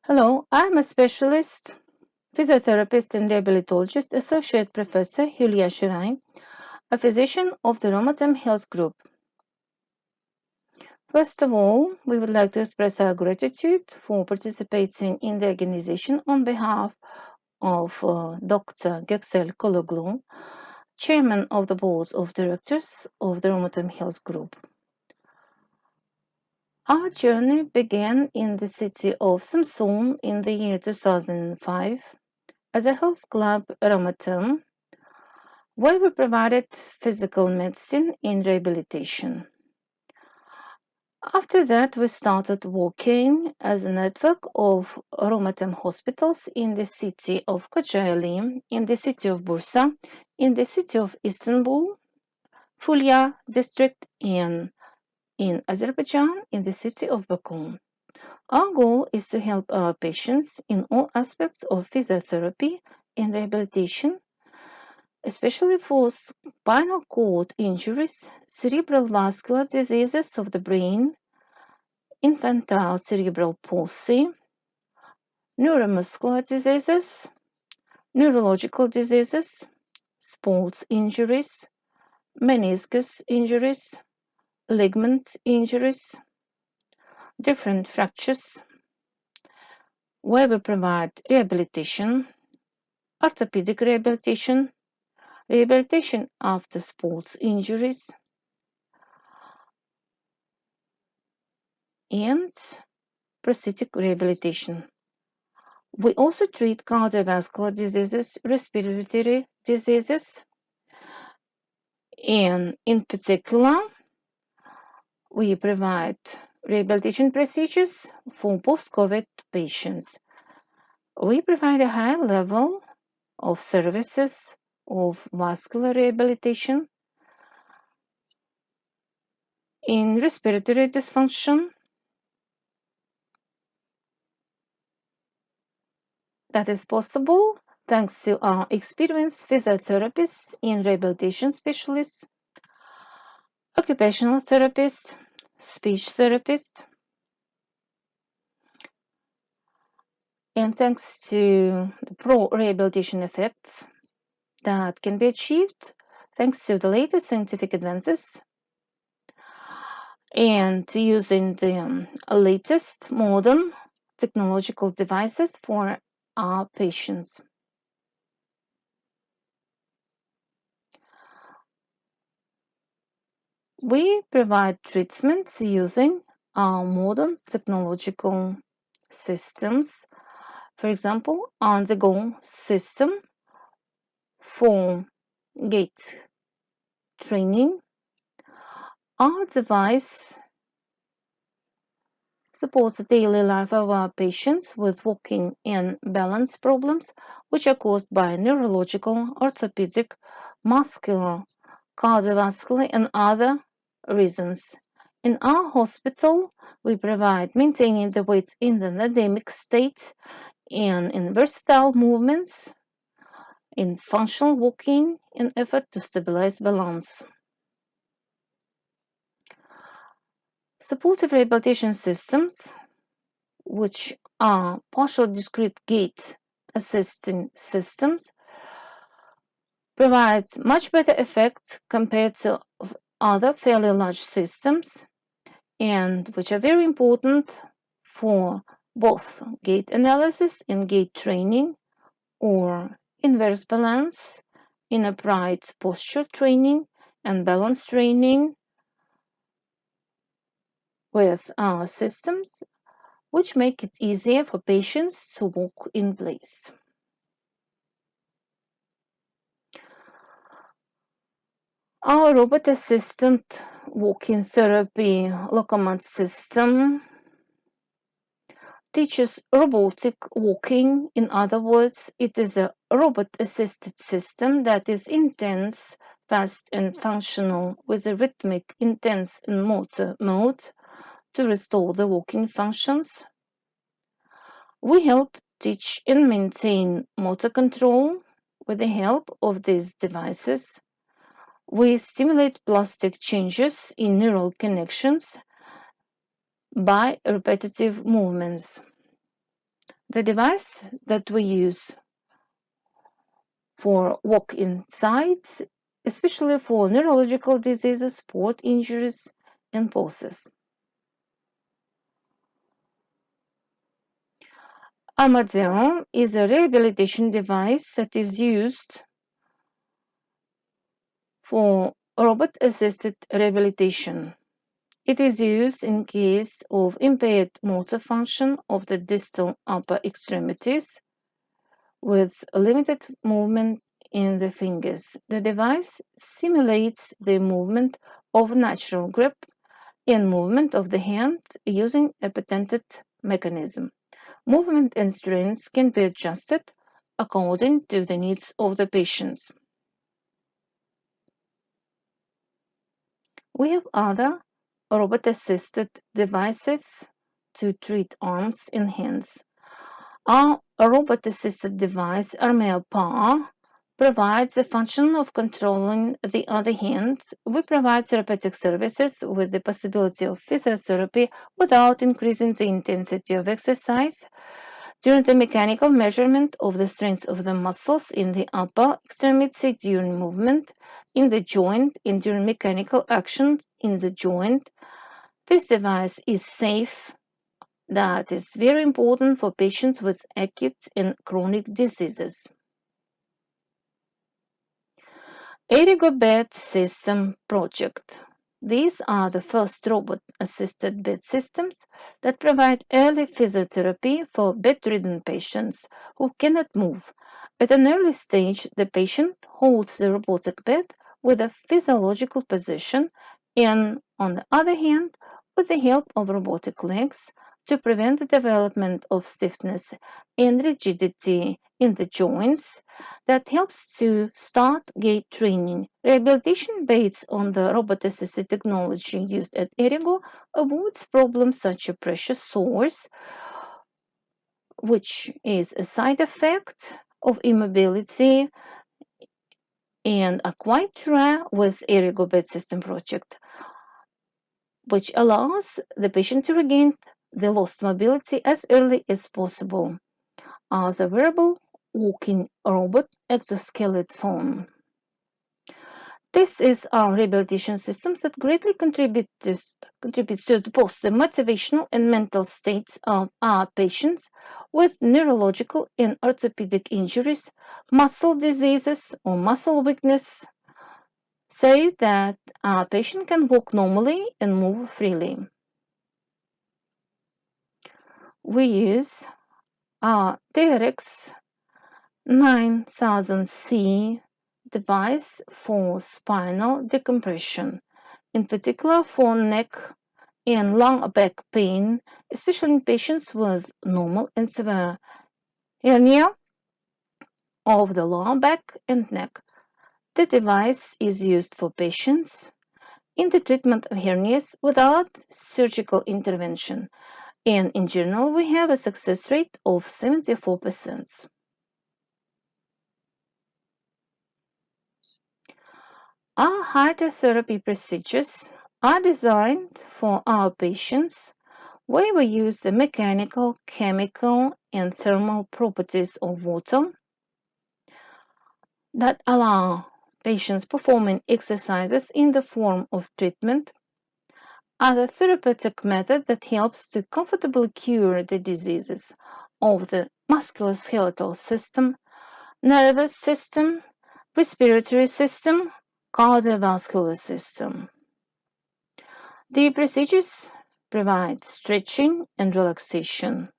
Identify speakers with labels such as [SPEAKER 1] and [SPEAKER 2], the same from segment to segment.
[SPEAKER 1] Hello, I'm a specialist physiotherapist and rehabilitologist, Associate Professor Hulya Sirzai, a physician of the ROMATEM Health Group. First of all, we would like to express our gratitude for participating in the organization on behalf of Dr. Göksel Kologlu, Chairman of the Board of Directors of the ROMATEM Health Group. Our journey began in the city of Samsun in the year 2005 as a health club ROMATEM, where we provided physical medicine and rehabilitation. After that, we started working as a network of ROMATEM hospitals in the city of Kocaeli, in the city of Bursa, in the city of Istanbul, Hulya district, and in Azerbaijan, in the city of Baku. Our goal is to help our patients in all aspects of physiotherapy and rehabilitation, especially for spinal cord injuries, cerebral vascular diseases of the brain, infantile cerebral palsy, neuromuscular diseases, neurological diseases, sports injuries, meniscus injuries, ligament injuries, different fractures, where we provide rehabilitation, orthopedic rehabilitation, rehabilitation after sports injuries, and prosthetic rehabilitation. We also treat cardiovascular diseases, respiratory diseases, and in particular, we provide rehabilitation procedures for post-COVID patients. We provide a high level of services of vascular rehabilitation in respiratory dysfunction. That is possible thanks to our experienced physiotherapists and rehabilitation specialists, occupational therapists, speech therapists, and thanks to the pro-rehabilitation effects that can be achieved thanks to the latest scientific advances and using the latest modern technological devices for our patients. We provide treatments using our modern technological systems, for example, on-the-go system for gait training. Our device supports the daily life of our patients with walking and balance problems, which are caused by neurological, orthopedic, muscular, cardiovascular, and other reasons. In our hospital, we provide maintaining the weight in the dynamic state and in versatile movements, in functional walking, in effort to stabilize balance. Supportive rehabilitation systems, which are partial discrete gait assisting systems, provide much better effect compared to other fairly large systems, and which are very important for both gait analysis and gait training, or inverse balance in upright posture training and balance training with our systems, which make it easier for patients to walk in place. Our robot assistant walking therapy locomotive system teaches robotic walking. In other words, it is a robot-assisted system that is intense, fast, and functional with a rhythmic, intense, and motor mode to restore the walking functions. We help teach and maintain motor control with the help of these devices. We stimulate plastic changes in neural connections by repetitive movements. The device that we use for walk-in sites, especially for neurological diseases, sport injuries, and pulses. ROMATEM is a rehabilitation device that is used for robot-assisted rehabilitation. It is used in case of impaired motor function of the distal upper extremities with limited movement in the fingers. The device simulates the movement of natural grip and movement of the hand using a patented mechanism. Movement and strength can be adjusted according to the needs of the patients. We have other robot-assisted devices to treat arms and hands. Our robot-assisted device, ROMATEM, provides the function of controlling the other hand. We provide therapeutic services with the possibility of physiotherapy without increasing the intensity of exercise. During the mechanical measurement of the strength of the muscles in the upper extremity during movement in the joint and during mechanical action in the joint, this device is safe. That is very important for patients with acute and chronic diseases. Erigo Bed System Project. These are the first robot-assisted bed systems that provide early physiotherapy for bedridden patients who cannot move. At an early stage, the patient holds the robotic bed with a physiological position and, on the other hand, with the help of robotic legs to prevent the development of stiffness and rigidity in the joints. That helps to start gait training. Rehabilitation based on the robot-assisted technology used at Erigo avoids problems such as pressure sores, which is a side effect of immobility and are quite rare with Erigo Bed System Project, which allows the patient to regain the lost mobility as early as possible. As a wearable walking robot exoskeleton. This is our rehabilitation system that greatly contributes to both the motivational and mental states of our patients with neurological and orthopedic injuries, muscle diseases, or muscle weakness, so that our patient can walk normally and move freely. We use our TRX 9000C device for spinal decompression, in particular for neck and lower back pain, especially in patients with normal and severe hernia of the lower back and neck. The device is used for patients in the treatment of hernias without surgical intervention, and in general, we have a success rate of 74%. Our hydrotherapy procedures are designed for our patients where we use the mechanical, chemical, and thermal properties of water that allow patients performing exercises in the form of treatment as a therapeutic method that helps to comfortably cure the diseases of the musculoskeletal system, nervous system, respiratory system, cardiovascular system. The procedures provide stretching and relaxation,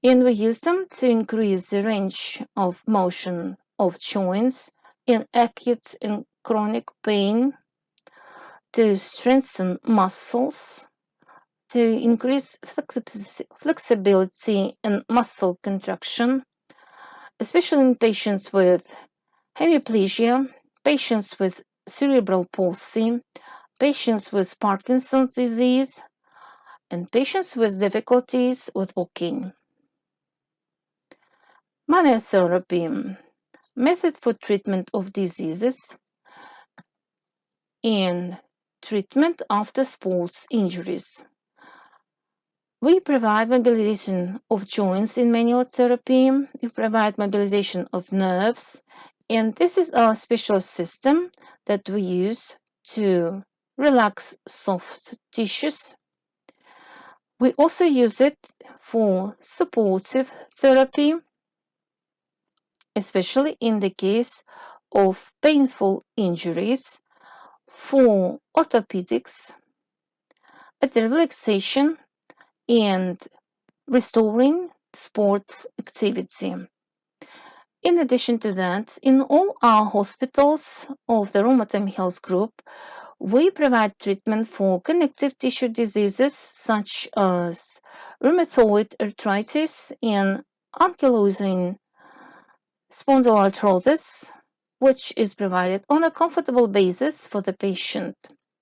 [SPEAKER 1] and we use them to increase the range of motion of joints in acute and chronic pain, to strengthen muscles, to increase flexibility and muscle contraction, especially in patients with hemiplegia, patients with cerebral palsy, patients with Parkinson's disease, and patients with difficulties with walking. Manual therapy, method for treatment of diseases and treatment after sports injuries. We provide mobilization of joints in manual therapy. We provide mobilization of nerves. And this is our special system that we use to relax soft tissues. We also use it for supportive therapy, especially in the case of painful injuries, for orthopedics, at the relaxation and restoring sports activity. In addition to that, in all our hospitals of the ROMATEM Health Group, we provide treatment for connective tissue diseases such as rheumatoid arthritis and ankylosing spondyloarthritis, which is provided on a comfortable basis for the patient.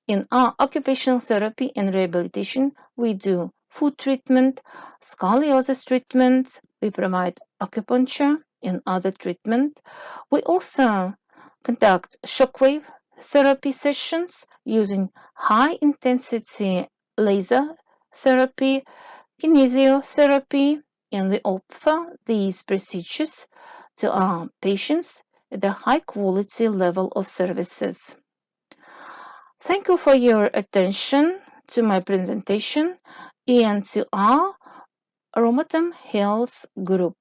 [SPEAKER 1] In our occupational therapy and rehabilitation, we do foot treatment, scoliosis treatment, we provide acupuncture and other treatment. We also conduct shockwave therapy sessions using high intensity laser therapy, kinesiotherapy, and we offer these procedures to our patients at a high quality level of services. Thank you for your attention to my presentation and to our ROMATEM Health Group.